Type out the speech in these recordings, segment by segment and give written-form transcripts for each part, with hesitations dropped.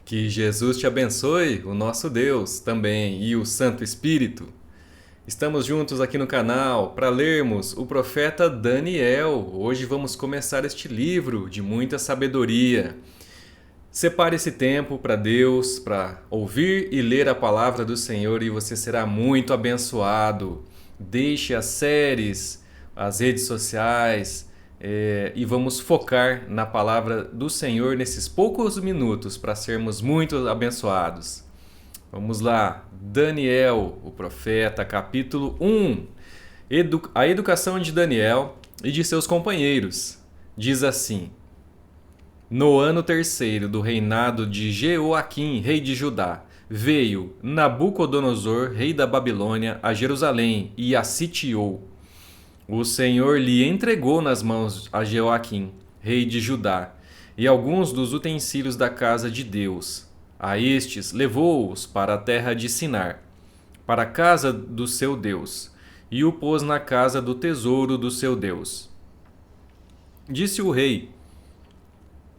Que Jesus te abençoe, o nosso Deus também e o Santo Espírito. Estamos juntos aqui no canal para lermos o profeta Daniel. Hoje vamos começar este livro de muita sabedoria. Separe esse tempo para Deus, para ouvir e ler a palavra do Senhor e você será muito abençoado. Deixe as séries, as redes sociais e vamos focar na palavra do Senhor nesses poucos minutos para sermos muito abençoados. Vamos lá, Daniel, o profeta, capítulo 1. A educação de Daniel e de seus companheiros. Diz assim: No ano terceiro do reinado de Jeoaquim, rei de Judá, veio Nabucodonosor, rei da Babilônia, a Jerusalém e a sitiou. O Senhor lhe entregou nas mãos a Jeoaquim, rei de Judá, e alguns dos utensílios da casa de Deus. A estes levou-os para a terra de Sinar, para a casa do seu Deus, e o pôs na casa do tesouro do seu Deus. Disse o rei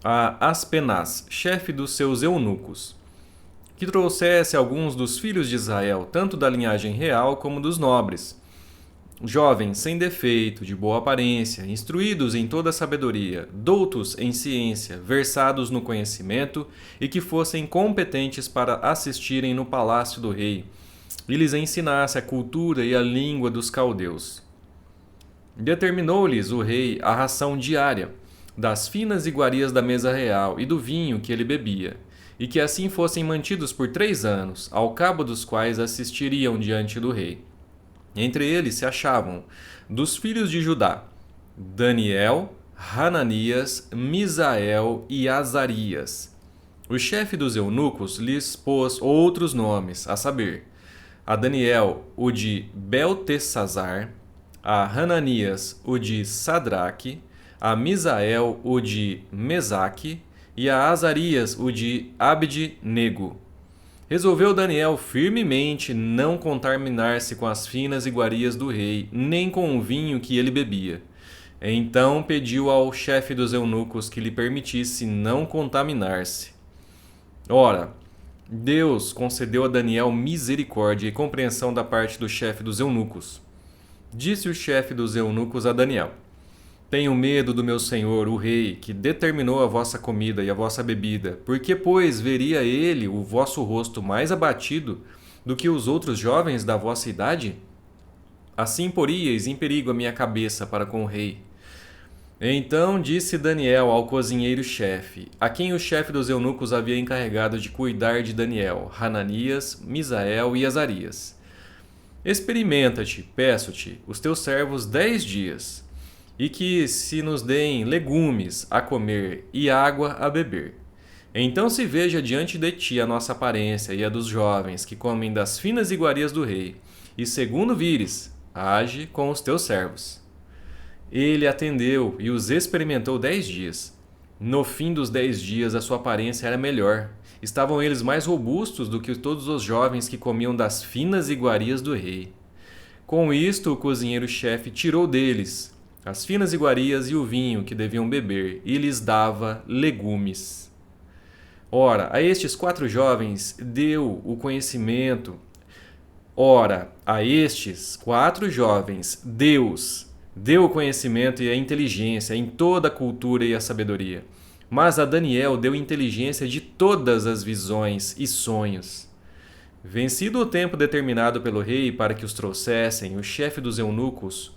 a Aspenaz, chefe dos seus eunucos, que trouxesse alguns dos filhos de Israel, tanto da linhagem real como dos nobres, jovens sem defeito, de boa aparência, instruídos em toda a sabedoria, doutos em ciência, versados no conhecimento e que fossem competentes para assistirem no palácio do rei, e lhes ensinasse a cultura e a língua dos caldeus. Determinou-lhes o rei a ração diária, das finas iguarias da mesa real e do vinho que ele bebia, e que assim fossem mantidos por 3 anos, ao cabo dos quais assistiriam diante do rei. Entre eles se achavam, dos filhos de Judá, Daniel, Hananias, Misael e Azarias. O chefe dos eunucos lhes pôs outros nomes, a saber, a Daniel o de Beltesazar, a Hananias o de Sadraque, a Misael o de Mesaque e a Azarias o de Abde-nego. Resolveu Daniel firmemente não contaminar-se com as finas iguarias do rei, nem com o vinho que ele bebia. Então pediu ao chefe dos eunucos que lhe permitisse não contaminar-se. Ora, Deus concedeu a Daniel misericórdia e compreensão da parte do chefe dos eunucos. Disse o chefe dos eunucos a Daniel: Tenho medo do meu senhor, o rei, que determinou a vossa comida e a vossa bebida, porque, pois, veria ele o vosso rosto mais abatido do que os outros jovens da vossa idade? Assim poríeis em perigo a minha cabeça para com o rei. Então disse Daniel ao cozinheiro-chefe, a quem o chefe dos eunucos havia encarregado de cuidar de Daniel, Hananias, Misael e Azarias: Experimenta-te, peço-te, os teus servos 10 dias, e que se nos deem legumes a comer e água a beber. Então se veja diante de ti a nossa aparência e a dos jovens que comem das finas iguarias do rei, e segundo vires, age com os teus servos. Ele atendeu e os experimentou 10 dias. No fim dos 10 dias a sua aparência era melhor. Estavam eles mais robustos do que todos os jovens que comiam das finas iguarias do rei. Com isto o cozinheiro-chefe tirou deles as finas iguarias e o vinho que deviam beber, e lhes dava legumes. Ora, a estes 4 jovens deu o conhecimento. Ora, a estes 4 jovens, Deus deu o conhecimento e a inteligência em toda a cultura e a sabedoria. Mas a Daniel deu inteligência de todas as visões e sonhos. Vencido o tempo determinado pelo rei para que os trouxessem, o chefe dos eunucos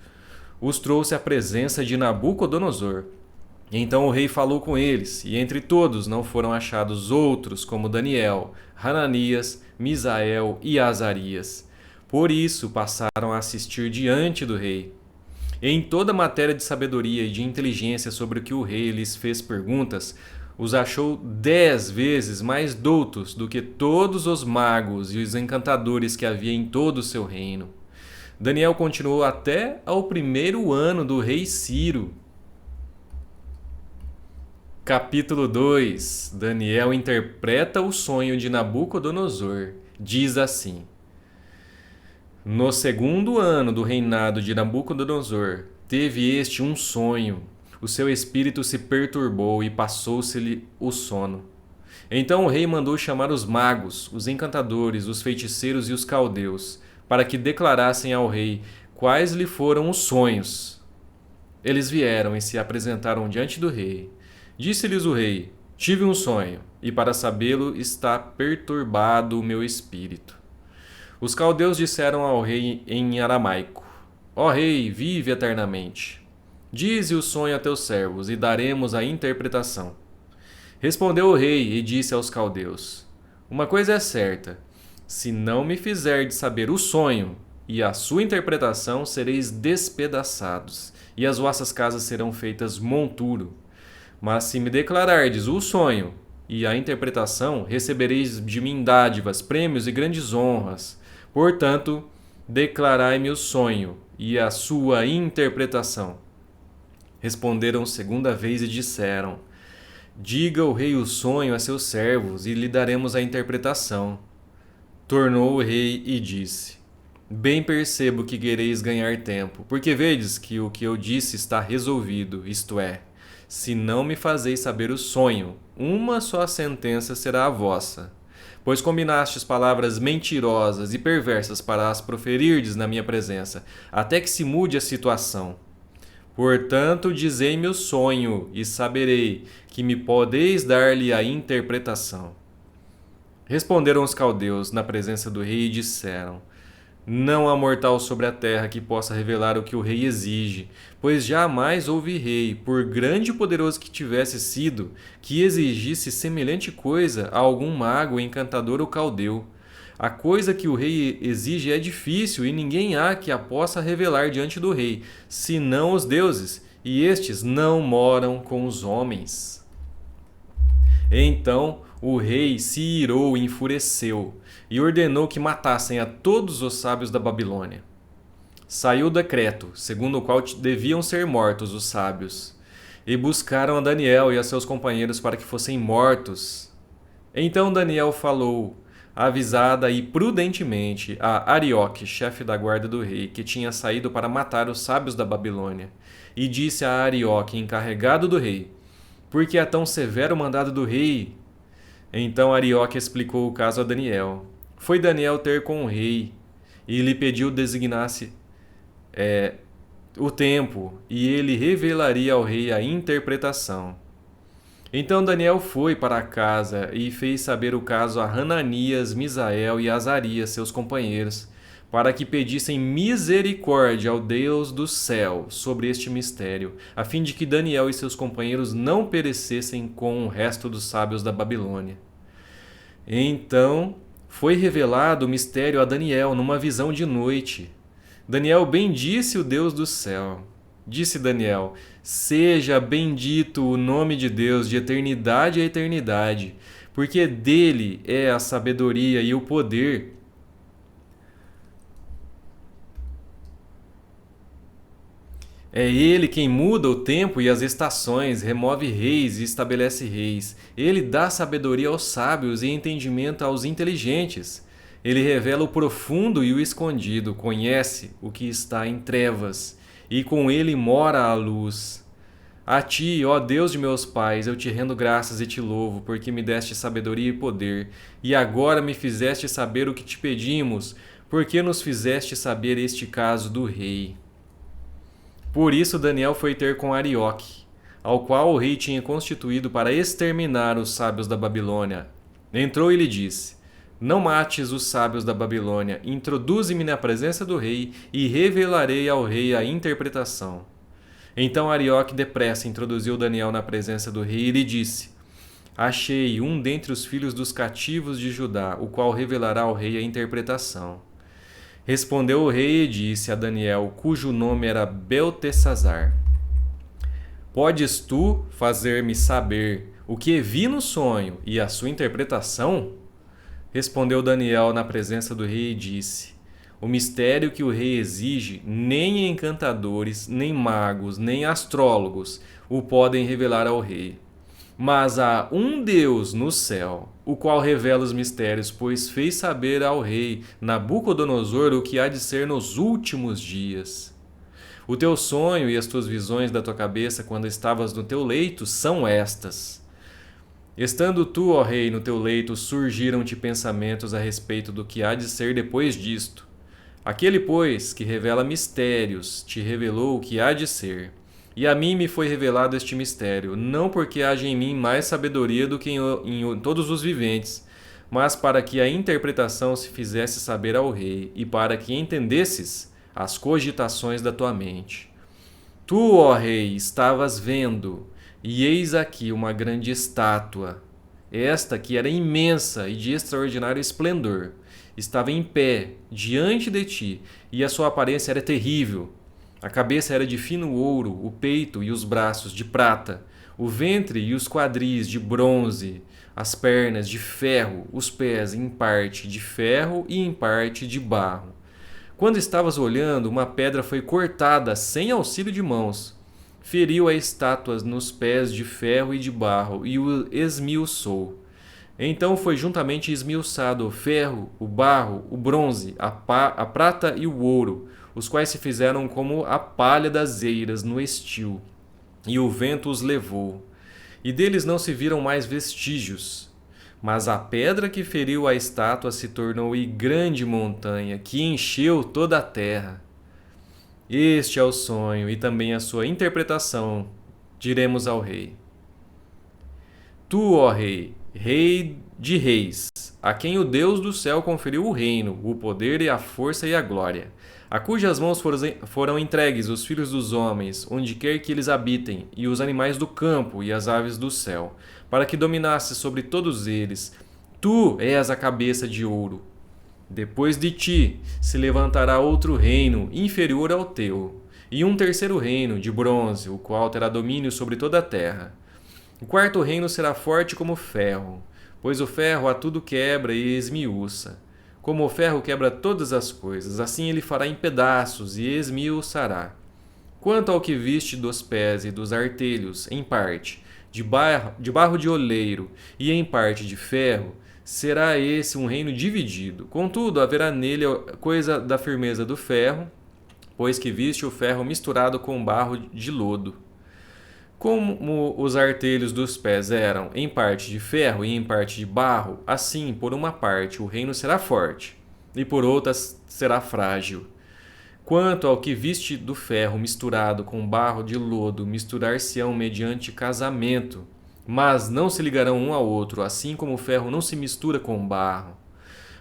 os trouxe à presença de Nabucodonosor. Então o rei falou com eles, e entre todos não foram achados outros como Daniel, Hananias, Misael e Azarias. Por isso passaram a assistir diante do rei. Em toda matéria de sabedoria e de inteligência sobre o que o rei lhes fez perguntas, os achou 10 vezes mais doutos do que todos os magos e os encantadores que havia em todo o seu reino. Daniel continuou até ao 1º ano do rei Ciro. Capítulo 2. Daniel interpreta o sonho de Nabucodonosor. Diz assim: No 2º ano do reinado de Nabucodonosor, teve este um sonho. O seu espírito se perturbou e passou-se-lhe o sono. Então o rei mandou chamar os magos, os encantadores, os feiticeiros e os caldeus, para que declarassem ao rei quais lhe foram os sonhos. Eles vieram e se apresentaram diante do rei. Disse-lhes o rei: Tive um sonho, e para sabê-lo está perturbado o meu espírito. Os caldeus disseram ao rei em aramaico: Ó rei, vive eternamente. Dize o sonho a teus servos, e daremos a interpretação. Respondeu o rei e disse aos caldeus: Uma coisa é certa, se não me fizerdes saber o sonho e a sua interpretação, sereis despedaçados, e as vossas casas serão feitas monturo. Mas se me declarardes o sonho e a interpretação, recebereis de mim dádivas, prêmios e grandes honras. Portanto, declarai-me o sonho e a sua interpretação. Responderam segunda vez e disseram: Diga o rei o sonho a seus servos, e lhe daremos a interpretação. Tornou o rei e disse: Bem percebo que quereis ganhar tempo, porque vedes que o que eu disse está resolvido, isto é, se não me fazeis saber o sonho, uma só sentença será a vossa. Pois combinastes palavras mentirosas e perversas para as proferirdes na minha presença, até que se mude a situação. Portanto, dizei-me o sonho, e saberei que me podeis dar-lhe a interpretação. Responderam os caldeus na presença do rei e disseram: Não há mortal sobre a terra que possa revelar o que o rei exige, pois jamais houve rei, por grande e poderoso que tivesse sido, que exigisse semelhante coisa a algum mago, encantador ou caldeu. A coisa que o rei exige é difícil, e ninguém há que a possa revelar diante do rei, senão os deuses, e estes não moram com os homens. Então o rei se irou e enfureceu, e ordenou que matassem a todos os sábios da Babilônia. Saiu o decreto, segundo o qual deviam ser mortos os sábios, e buscaram a Daniel e a seus companheiros para que fossem mortos. Então Daniel falou, avisada e prudentemente, a Arioque, chefe da guarda do rei, que tinha saído para matar os sábios da Babilônia, e disse a Arioque, encarregado do rei: Por que é tão severo o mandado do rei? Então Arioque explicou o caso a Daniel. Foi Daniel ter com o rei e lhe pediu designasse o tempo, e ele revelaria ao rei a interpretação. Então Daniel foi para casa e fez saber o caso a Hananias, Misael e Azarias, seus companheiros, para que pedissem misericórdia ao Deus do céu sobre este mistério, a fim de que Daniel e seus companheiros não perecessem com o resto dos sábios da Babilônia. Então foi revelado o mistério a Daniel numa visão de noite. Daniel bendisse o Deus do céu. Disse Daniel: Seja bendito o nome de Deus de eternidade a eternidade, porque dele é a sabedoria e o poder. É ele quem muda o tempo e as estações, remove reis e estabelece reis. Ele dá sabedoria aos sábios e entendimento aos inteligentes. Ele revela o profundo e o escondido, conhece o que está em trevas, e com ele mora a luz. A ti, ó Deus de meus pais, eu te rendo graças e te louvo, porque me deste sabedoria e poder, e agora me fizeste saber o que te pedimos, porque nos fizeste saber este caso do rei. Por isso Daniel foi ter com Arioque, ao qual o rei tinha constituído para exterminar os sábios da Babilônia. Entrou e lhe disse: Não mates os sábios da Babilônia, introduze-me na presença do rei e revelarei ao rei a interpretação. Então Arioque depressa introduziu Daniel na presença do rei e lhe disse: Achei um dentre os filhos dos cativos de Judá, o qual revelará ao rei a interpretação. Respondeu o rei e disse a Daniel, cujo nome era Beltesazar: Podes tu fazer-me saber o que vi no sonho e a sua interpretação? Respondeu Daniel na presença do rei e disse: O mistério que o rei exige, nem encantadores, nem magos, nem astrólogos o podem revelar ao rei. Mas há um Deus no céu, o qual revela os mistérios, pois fez saber ao rei Nabucodonosor o que há de ser nos últimos dias. O teu sonho e as tuas visões da tua cabeça quando estavas no teu leito são estas. Estando tu, ó rei, no teu leito, surgiram-te pensamentos a respeito do que há de ser depois disto. Aquele, pois, que revela mistérios, te revelou o que há de ser. E a mim me foi revelado este mistério, não porque haja em mim mais sabedoria do que em todos os viventes, mas para que a interpretação se fizesse saber ao rei, e para que entendesses as cogitações da tua mente. Tu, ó rei, estavas vendo, e eis aqui uma grande estátua. Esta, que era imensa e de extraordinário esplendor, estava em pé diante de ti, e a sua aparência era terrível. A cabeça era de fino ouro, o peito e os braços de prata, o ventre e os quadris de bronze, as pernas de ferro, os pés em parte de ferro e em parte de barro. Quando estavas olhando, uma pedra foi cortada sem auxílio de mãos. Feriu a estátua nos pés de ferro e de barro e o esmiuçou. Então foi juntamente esmiuçado o ferro, o barro, o bronze, a prata e o ouro, os quais se fizeram como a palha das eiras no estio, e o vento os levou. E deles não se viram mais vestígios. Mas a pedra que feriu a estátua se tornou grande montanha, que encheu toda a terra. Este é o sonho e também a sua interpretação, diremos ao rei. Tu, ó rei, rei de reis, a quem o Deus do céu conferiu o reino, o poder e a força e a glória, a cujas mãos foram entregues os filhos dos homens, onde quer que eles habitem, e os animais do campo e as aves do céu, para que dominasses sobre todos eles. Tu és a cabeça de ouro. Depois de ti se levantará outro reino inferior ao teu, e um terceiro reino de bronze, o qual terá domínio sobre toda a terra. O quarto reino será forte como ferro, pois o ferro a tudo quebra e esmiuça. Como o ferro quebra todas as coisas, assim ele fará em pedaços e esmiuçará. Quanto ao que viste dos pés e dos artelhos, em parte de barro de oleiro e em parte de ferro, será esse um reino dividido. Contudo, haverá nele coisa da firmeza do ferro, pois que viste o ferro misturado com barro de lodo. Como os artelhos dos pés eram em parte de ferro e em parte de barro, assim, por uma parte, o reino será forte, e por outra será frágil. Quanto ao que viste do ferro misturado com barro de lodo, misturar-se-ão mediante casamento, mas não se ligarão um ao outro, assim como o ferro não se mistura com o barro.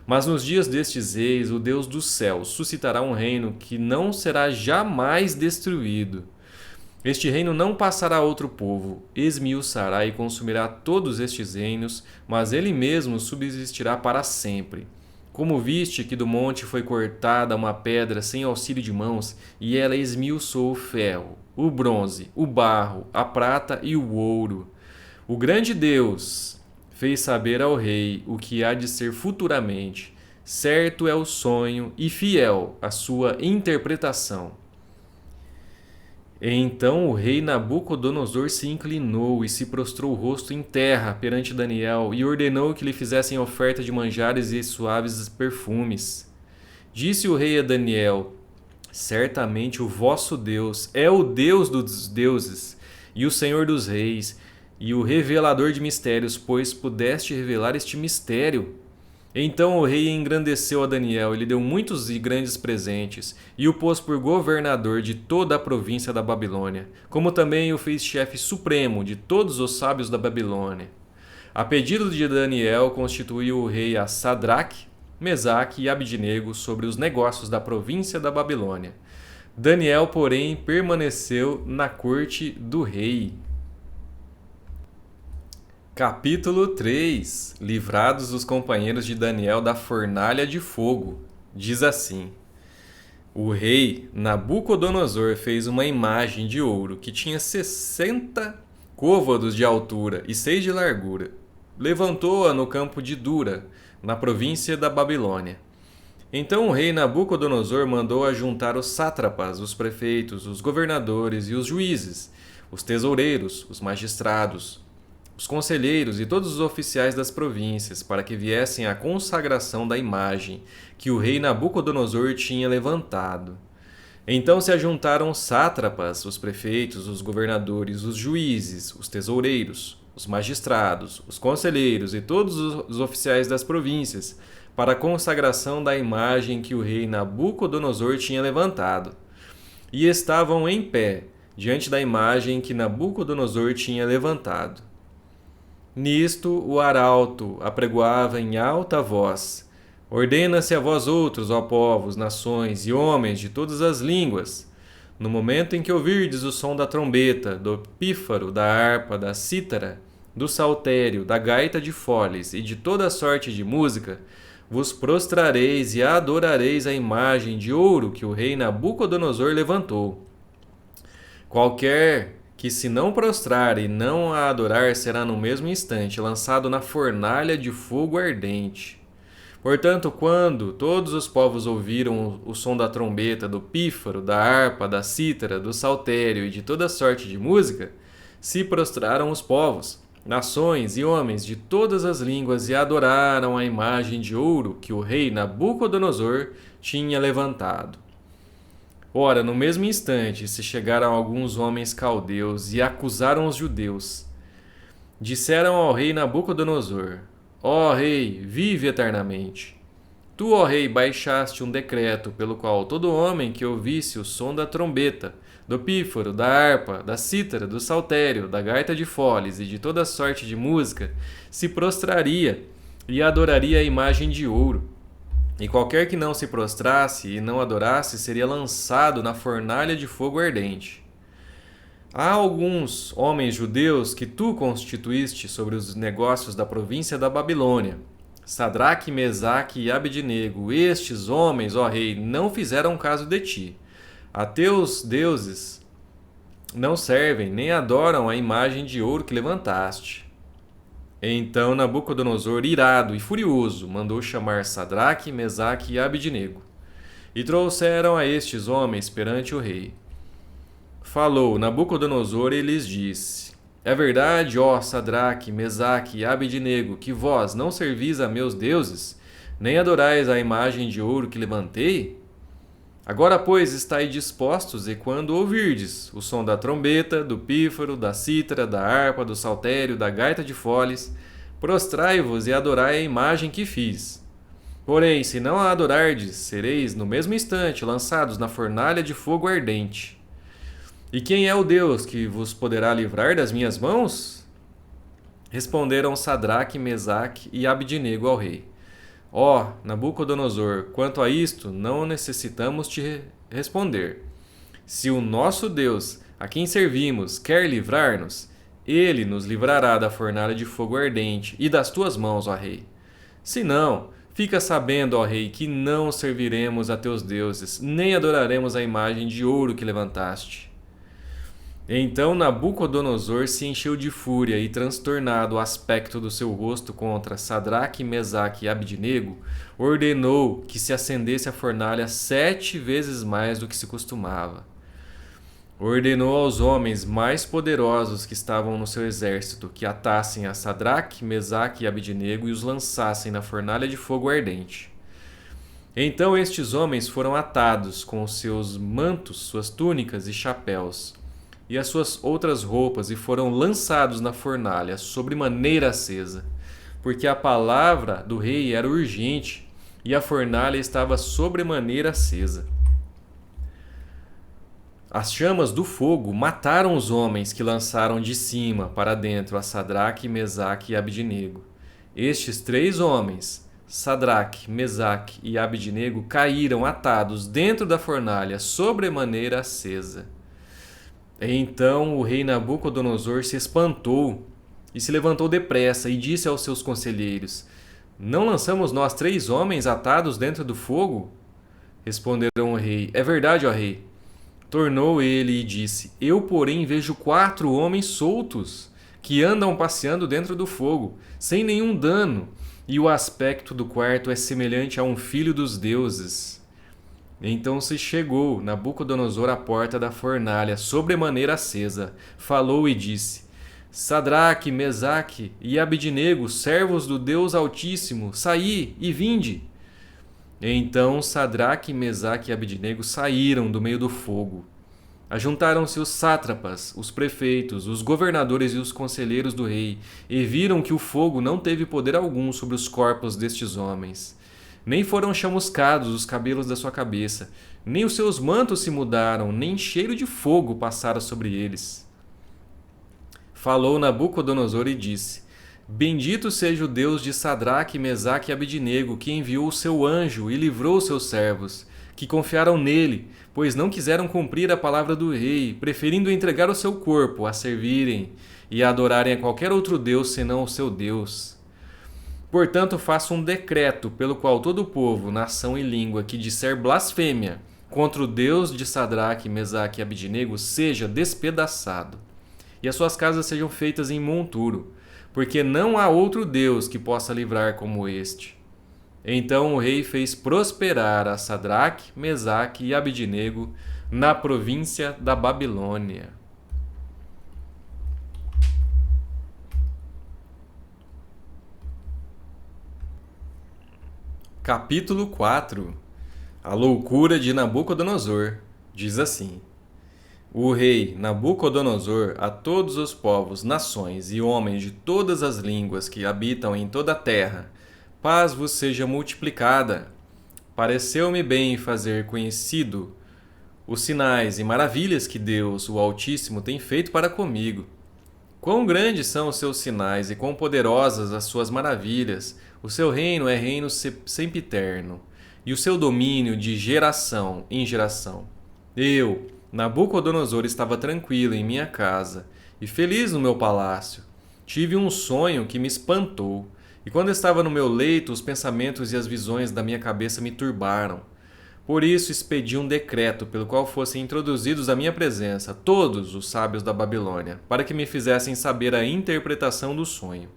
Mas nos dias destes reis, o Deus dos céus suscitará um reino que não será jamais destruído. Este reino não passará a outro povo, esmiuçará e consumirá todos estes reinos, mas ele mesmo subsistirá para sempre. Como viste que do monte foi cortada uma pedra sem auxílio de mãos, e ela esmiuçou o ferro, o bronze, o barro, a prata e o ouro. O grande Deus fez saber ao rei o que há de ser futuramente. Certo é o sonho e fiel a sua interpretação. Então o rei Nabucodonosor se inclinou e se prostrou o rosto em terra perante Daniel e ordenou que lhe fizessem oferta de manjares e suaves perfumes. Disse o rei a Daniel: certamente o vosso Deus é o Deus dos deuses e o Senhor dos reis e o revelador de mistérios, pois pudeste revelar este mistério. Então o rei engrandeceu a Daniel e lhe deu muitos e grandes presentes, e o pôs por governador de toda a província da Babilônia, como também o fez chefe supremo de todos os sábios da Babilônia. A pedido de Daniel, constituiu o rei a Sadraque, Mesaque e Abidnego sobre os negócios da província da Babilônia. Daniel, porém, permaneceu na corte do rei. Capítulo 3. Livrados os companheiros de Daniel da fornalha de fogo. Diz assim: o rei Nabucodonosor fez uma imagem de ouro que tinha 60 côvados de altura e 6 de largura. Levantou-a no campo de Dura, na província da Babilônia. Então o rei Nabucodonosor mandou ajuntar os sátrapas, os prefeitos, os governadores e os juízes, os tesoureiros, os magistrados, os conselheiros e todos os oficiais das províncias, para que viessem à consagração da imagem que o rei Nabucodonosor tinha levantado. Então se ajuntaram os sátrapas, os prefeitos, os governadores, os juízes, os tesoureiros, os magistrados, os conselheiros e todos os oficiais das províncias, para a consagração da imagem que o rei Nabucodonosor tinha levantado. E estavam em pé, diante da imagem que Nabucodonosor tinha levantado. Nisto o arauto apregoava em alta voz: Ordena-se a vós outros, ó povos, nações e homens de todas as línguas, no momento em que ouvirdes o som da trombeta, do pífaro, da harpa, da cítara, do saltério, da gaita de foles e de toda sorte de música, vos prostrareis e adorareis a imagem de ouro que o rei Nabucodonosor levantou. Qualquer que se não prostrar e não a adorar será no mesmo instante lançado na fornalha de fogo ardente. Portanto, quando todos os povos ouviram o som da trombeta, do pífaro, da harpa, da cítara, do saltério e de toda sorte de música, se prostraram os povos, nações e homens de todas as línguas e adoraram a imagem de ouro que o rei Nabucodonosor tinha levantado. Ora, no mesmo instante se chegaram alguns homens caldeus e acusaram os judeus. Disseram ao rei Nabucodonosor: Ó rei, vive eternamente. Tu, ó rei, baixaste um decreto pelo qual todo homem que ouvisse o som da trombeta, do pífaro, da harpa, da cítara, do saltério, da gaita de foles e de toda sorte de música, se prostraria e adoraria a imagem de ouro. E qualquer que não se prostrasse e não adorasse seria lançado na fornalha de fogo ardente. Há alguns homens judeus que tu constituíste sobre os negócios da província da Babilônia, Sadraque, Mesaque e Abednego. Estes homens, ó rei, não fizeram caso de ti. A teus deuses não servem, nem adoram a imagem de ouro que levantaste. Então Nabucodonosor, irado e furioso, mandou chamar Sadraque, Mesaque e Abednego. E trouxeram a estes homens perante o rei. Falou Nabucodonosor e lhes disse: É verdade, ó Sadraque, Mesaque e Abednego, que vós não servis a meus deuses, nem adorais a imagem de ouro que levantei? Agora, pois, estai dispostos, e quando ouvirdes o som da trombeta, do pífaro, da cítara, da harpa, do saltério, da gaita de foles, prostrai-vos e adorai a imagem que fiz. Porém, se não a adorardes, sereis no mesmo instante lançados na fornalha de fogo ardente. E quem é o Deus que vos poderá livrar das minhas mãos? Responderam Sadraque, Mesaque e Abednego ao rei: Ó Nabucodonosor, quanto a isto, não necessitamos te responder. Se o nosso Deus, a quem servimos, quer livrar-nos, ele nos livrará da fornalha de fogo ardente e das tuas mãos, ó rei. Se não, fica sabendo, ó rei, que não serviremos a teus deuses, nem adoraremos a imagem de ouro que levantaste. Então Nabucodonosor se encheu de fúria e, transtornado o aspecto do seu rosto contra Sadraque, Mesaque e Abednego, ordenou que se acendesse a fornalha 7 vezes mais do que se costumava. Ordenou aos homens mais poderosos que estavam no seu exército que atassem a Sadraque, Mesaque e Abednego e os lançassem na fornalha de fogo ardente. Então estes homens foram atados com os seus mantos, suas túnicas e chapéus, e as suas outras roupas, e foram lançados na fornalha, sobremaneira acesa, porque a palavra do rei era urgente, e a fornalha estava sobremaneira acesa. As chamas do fogo mataram os homens que lançaram de cima para dentro a Sadraque, Mesaque e Abednego. Estes 3 homens, Sadraque, Mesaque e Abednego, caíram atados dentro da fornalha, sobremaneira acesa. Então o rei Nabucodonosor se espantou e se levantou depressa e disse aos seus conselheiros: Não lançamos nós 3 homens atados dentro do fogo? Responderam o rei: É verdade, ó rei. Tornou ele e disse: Eu, porém, vejo 4 homens soltos que andam passeando dentro do fogo, sem nenhum dano, e o aspecto do quarto é semelhante a um filho dos deuses. Então se chegou Nabucodonosor à porta da fornalha, sobremaneira acesa, falou e disse: Sadraque, Mesaque e Abednego, servos do Deus Altíssimo, saí e vinde. Então Sadraque, Mesaque e Abednego saíram do meio do fogo. Ajuntaram-se os sátrapas, os prefeitos, os governadores e os conselheiros do rei, e viram que o fogo não teve poder algum sobre os corpos destes homens. Nem foram chamuscados os cabelos da sua cabeça, nem os seus mantos se mudaram, nem cheiro de fogo passara sobre eles. Falou Nabucodonosor e disse: Bendito seja o Deus de Sadraque, Mesaque e Abidnego, que enviou o seu anjo e livrou os seus servos, que confiaram nele, pois não quiseram cumprir a palavra do rei, preferindo entregar o seu corpo a servirem e a adorarem a qualquer outro Deus senão o seu Deus. Portanto, faço um decreto pelo qual todo o povo, nação e língua que disser blasfêmia contra o Deus de Sadraque, Mesaque e Abidnego seja despedaçado, e as suas casas sejam feitas em monturo, porque não há outro Deus que possa livrar como este. Então o rei fez prosperar a Sadraque, Mesaque e Abidnego na província da Babilônia. Capítulo 4. A loucura de Nabucodonosor. Diz assim: O rei Nabucodonosor a todos os povos, nações e homens de todas as línguas que habitam em toda a terra, paz vos seja multiplicada. Pareceu-me bem fazer conhecido os sinais e maravilhas que Deus, o Altíssimo, tem feito para comigo. Quão grandes são os seus sinais e quão poderosas as suas maravilhas! O seu reino é reino sempiterno, e o seu domínio de geração em geração. Eu, Nabucodonosor, estava tranquilo em minha casa e feliz no meu palácio. Tive um sonho que me espantou, e quando estava no meu leito, os pensamentos e as visões da minha cabeça me turbaram. Por isso expedi um decreto pelo qual fossem introduzidos à minha presença todos os sábios da Babilônia, para que me fizessem saber a interpretação do sonho.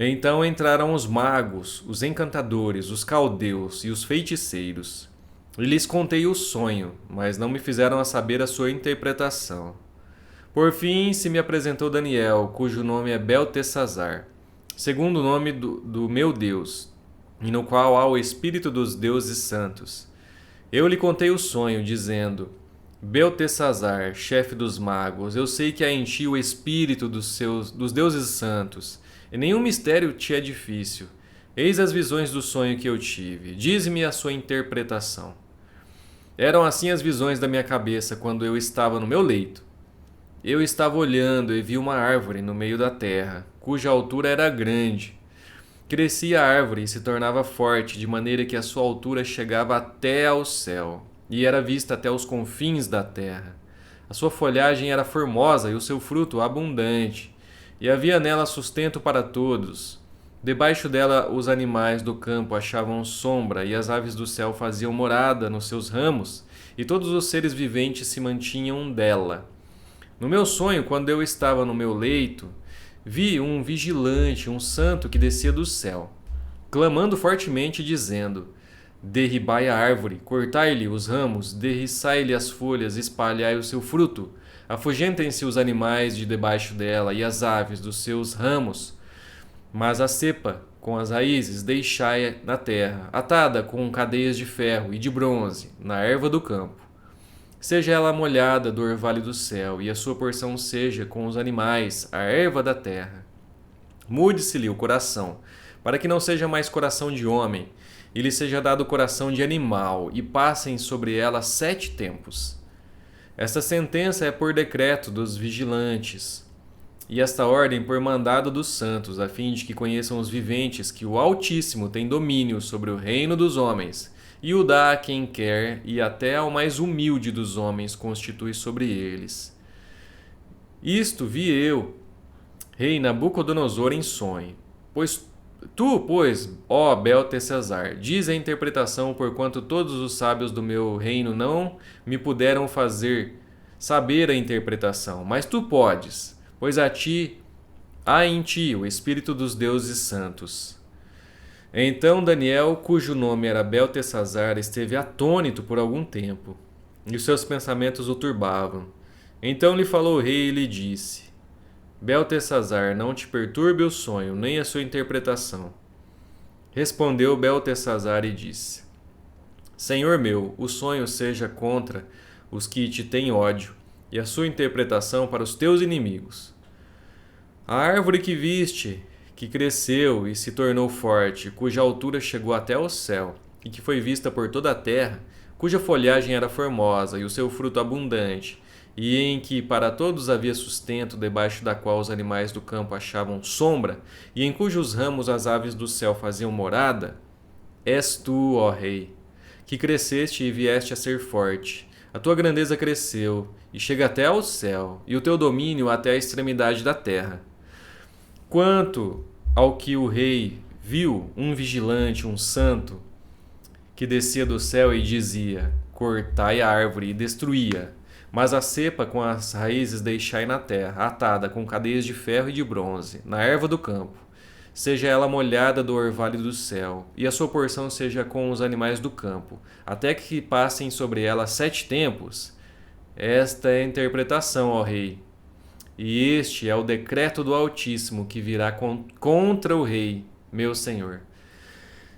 Então entraram os magos, os encantadores, os caldeus e os feiticeiros. E lhes contei o sonho, mas não me fizeram saber a sua interpretação. Por fim se me apresentou Daniel, cujo nome é Beltesazar, segundo o nome do meu Deus, e no qual há o espírito dos deuses santos. Eu lhe contei o sonho, dizendo: Beltesazar, chefe dos magos, eu sei que há em ti o espírito dos deuses santos, e nenhum mistério te é difícil. Eis as visões do sonho que eu tive. Dize-me a sua interpretação. Eram assim as visões da minha cabeça quando eu estava no meu leito. Eu estava olhando e vi uma árvore no meio da terra, cuja altura era grande. Crescia a árvore e se tornava forte, de maneira que a sua altura chegava até ao céu, e era vista até os confins da terra. A sua folhagem era formosa e o seu fruto abundante, e havia nela sustento para todos. Debaixo dela os animais do campo achavam sombra, e as aves do céu faziam morada nos seus ramos, e todos os seres viventes se mantinham dela. No meu sonho, quando eu estava no meu leito, vi um vigilante, um santo que descia do céu, clamando fortemente, dizendo: Derribai a árvore, cortai-lhe os ramos, derriçai-lhe as folhas, espalhai o seu fruto. Afugentem-se os animais de debaixo dela e as aves dos seus ramos. Mas a cepa, com as raízes, deixai na terra, atada com cadeias de ferro e de bronze, na erva do campo. Seja ela molhada do orvalho do céu, e a sua porção seja com os animais, a erva da terra. Mude-se-lhe o coração, para que não seja mais coração de homem, e lhe seja dado coração de animal, e passem sobre ela 7 tempos. Esta sentença é por decreto dos vigilantes, e esta ordem por mandado dos santos, a fim de que conheçam os viventes que o Altíssimo tem domínio sobre o reino dos homens, e o dá a quem quer, e até ao mais humilde dos homens constitui sobre eles. Isto vi eu, rei Nabucodonosor, em sonho. Pois, ó Beltesazar, diz a interpretação, porquanto todos os sábios do meu reino não me puderam fazer saber a interpretação, mas tu podes, pois há em ti o espírito dos deuses santos. Então Daniel, cujo nome era Beltesazar, esteve atônito por algum tempo, e os seus pensamentos o turbavam. Então lhe falou o rei e lhe disse: Beltesazar, não te perturbe o sonho, nem a sua interpretação. Respondeu Beltesazar e disse: Senhor meu, o sonho seja contra os que te têm ódio, e a sua interpretação para os teus inimigos. A árvore que viste, que cresceu e se tornou forte, cuja altura chegou até o céu, e que foi vista por toda a terra, cuja folhagem era formosa e o seu fruto abundante, e em que para todos havia sustento, debaixo da qual os animais do campo achavam sombra, e em cujos ramos as aves do céu faziam morada, és tu, ó Rei, que cresceste e vieste a ser forte. A tua grandeza cresceu e chega até ao céu, e o teu domínio até a extremidade da terra. Quanto ao que o rei viu, um vigilante, um santo, que descia do céu e dizia: cortai a árvore e destruía, mas a cepa com as raízes deixai na terra, atada com cadeias de ferro e de bronze, na erva do campo. Seja ela molhada do orvalho do céu, e a sua porção seja com os animais do campo, até que passem sobre ela 7 tempos. Esta é a interpretação, ó rei. E este é o decreto do Altíssimo que virá contra o rei, meu senhor.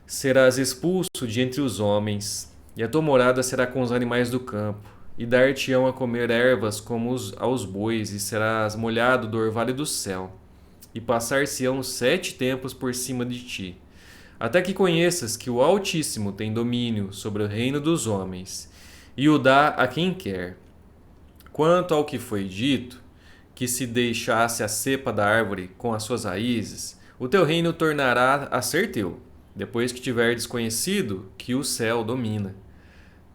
Serás expulso de entre os homens, e a tua morada será com os animais do campo, e dar-te-ão a comer ervas como aos bois, e serás molhado do orvalho do céu, e passar-se-ão 7 tempos por cima de ti, até que conheças que o Altíssimo tem domínio sobre o reino dos homens, e o dá a quem quer. Quanto ao que foi dito, que se deixasse a cepa da árvore com as suas raízes, o teu reino tornará a ser teu, depois que tiveres conhecido que o céu domina.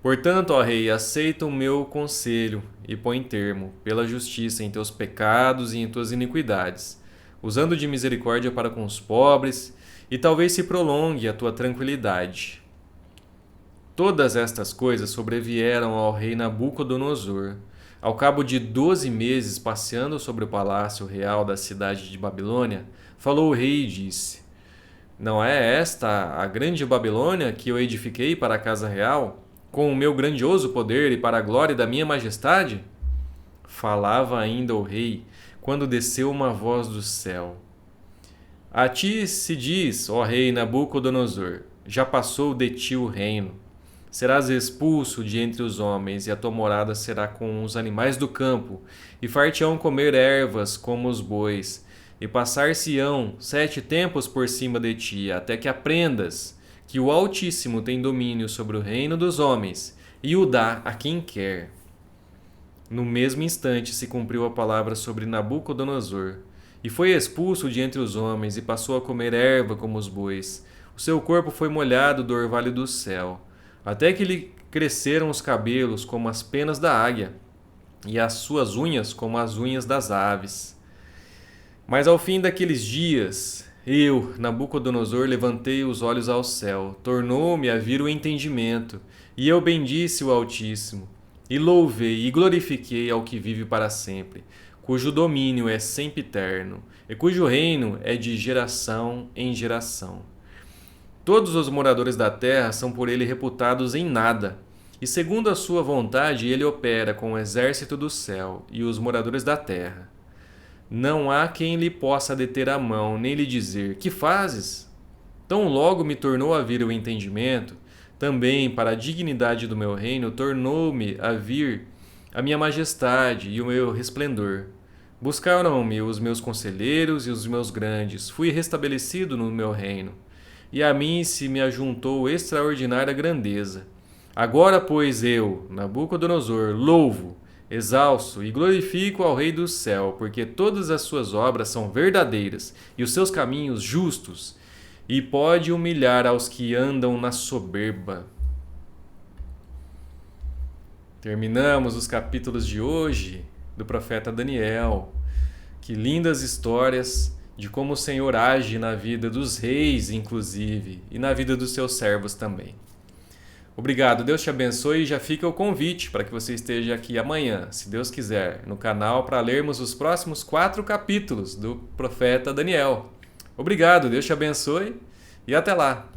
Portanto, ó rei, aceita o meu conselho e põe termo, pela justiça, em teus pecados e em tuas iniquidades, usando de misericórdia para com os pobres, e talvez se prolongue a tua tranquilidade. Todas estas coisas sobrevieram ao rei Nabucodonosor. Ao cabo de 12 meses passeando sobre o palácio real da cidade de Babilônia, falou o rei e disse: não é esta a grande Babilônia que eu edifiquei para a casa real, com o meu grandioso poder e para a glória da minha majestade? Falava ainda o rei, quando desceu uma voz do céu: a ti se diz, ó rei Nabucodonosor, já passou de ti o reino. Serás expulso de entre os homens, e a tua morada será com os animais do campo, e far-te-ão comer ervas como os bois, e passar-se-ão 7 tempos por cima de ti, até que aprendas que o Altíssimo tem domínio sobre o reino dos homens, e o dá a quem quer. No mesmo instante se cumpriu a palavra sobre Nabucodonosor, e foi expulso de entre os homens, e passou a comer erva como os bois. O seu corpo foi molhado do orvalho do céu, até que lhe cresceram os cabelos como as penas da águia, e as suas unhas como as unhas das aves. Mas ao fim daqueles dias, eu, Nabucodonosor, levantei os olhos ao céu, tornou-me a vir o entendimento, e eu bendisse o Altíssimo, e louvei e glorifiquei ao que vive para sempre, cujo domínio é sempiterno, e cujo reino é de geração em geração. Todos os moradores da terra são por ele reputados em nada, e segundo a sua vontade ele opera com o exército do céu e os moradores da terra. Não há quem lhe possa deter a mão, nem lhe dizer: que fazes? Tão logo me tornou a vir o entendimento, também para a dignidade do meu reino tornou-me a vir a minha majestade e o meu resplendor. Buscaram-me os meus conselheiros e os meus grandes, fui restabelecido no meu reino. E a mim se me ajuntou extraordinária grandeza. Agora, pois, eu, Nabucodonosor, louvo, exalço e glorifico ao Rei do céu, porque todas as suas obras são verdadeiras e os seus caminhos justos, e pode humilhar aos que andam na soberba. Terminamos os capítulos de hoje do profeta Daniel. Que lindas histórias de como o Senhor age na vida dos reis, inclusive, e na vida dos seus servos também. Obrigado, Deus te abençoe, e já fica o convite para que você esteja aqui amanhã, se Deus quiser, no canal para lermos os próximos 4 capítulos do profeta Daniel. Obrigado, Deus te abençoe e até lá!